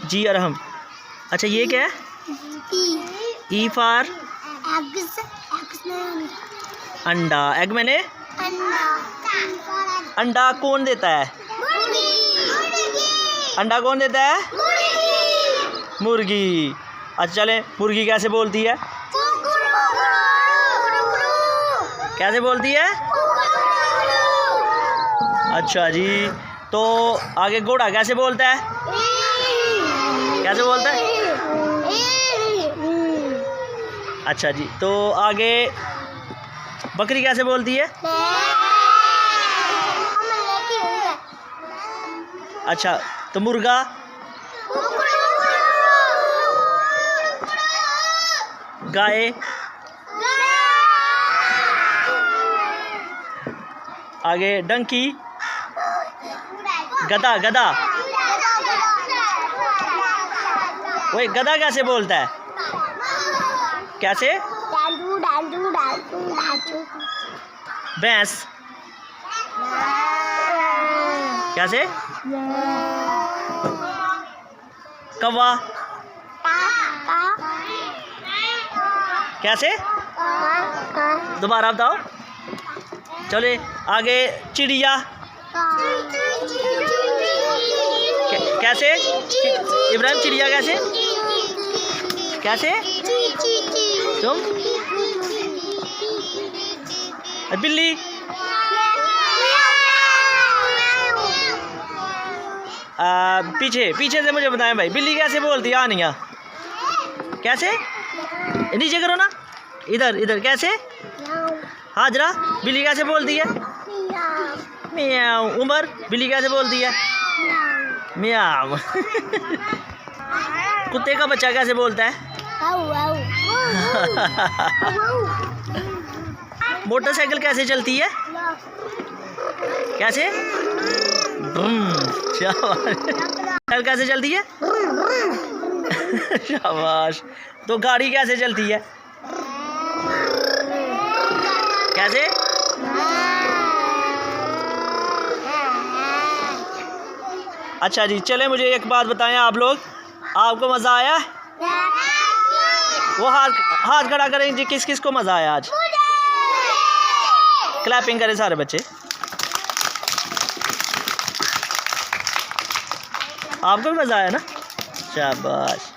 जी अरहम। अच्छा ये क्या है? ई फॉर अंडा। एग मैंने अंडा कौन देता है? अंडा कौन देता है? मुर्गी। अच्छा चले, मुर्गी कैसे बोलती है? कैसे बोलती है? अच्छा जी, तो आगे घोड़ा कैसे बोलता है? कैसे बोलता है? अच्छा जी, तो आगे बकरी कैसे बोलती है? अच्छा, तो मुर्गा? गाय? आगे डंकी? गधा? गधा? वही गधा कैसे बोलता है? कैसे? भैंस? कैसे? कौवा? कैसे? दोबारा बताओ। चले आगे चिड़िया? कैसे? इब्राहिम चिड़िया कैसे? कैसे? तुम? बिल्ली? पीछे पीछे से मुझे बताएं भाई, बिल्ली कैसे बोलती है? आनिया कैसे? नीचे करो ना, इधर इधर कैसे? हाजरा बिल्ली कैसे बोलती है? म्याऊ। उमर बिल्ली कैसे बोलती है? म्याऊ। कुत्ते का बच्चा कैसे बोलता है? मोटरसाइकिल कैसे चलती है? कैसे? शाबाश। कैसे चलती है? शाबाश। तो गाड़ी कैसे चलती है? कैसे? अच्छा जी, चले मुझे एक बात बताएं आप लोग, आपको मज़ा आया? वो हाथ खड़ा करें जी, किस किस को मज़ा आया आज? क्लैपिंग करें सारे बच्चे। आपको भी मज़ा आया ना? शाबाश।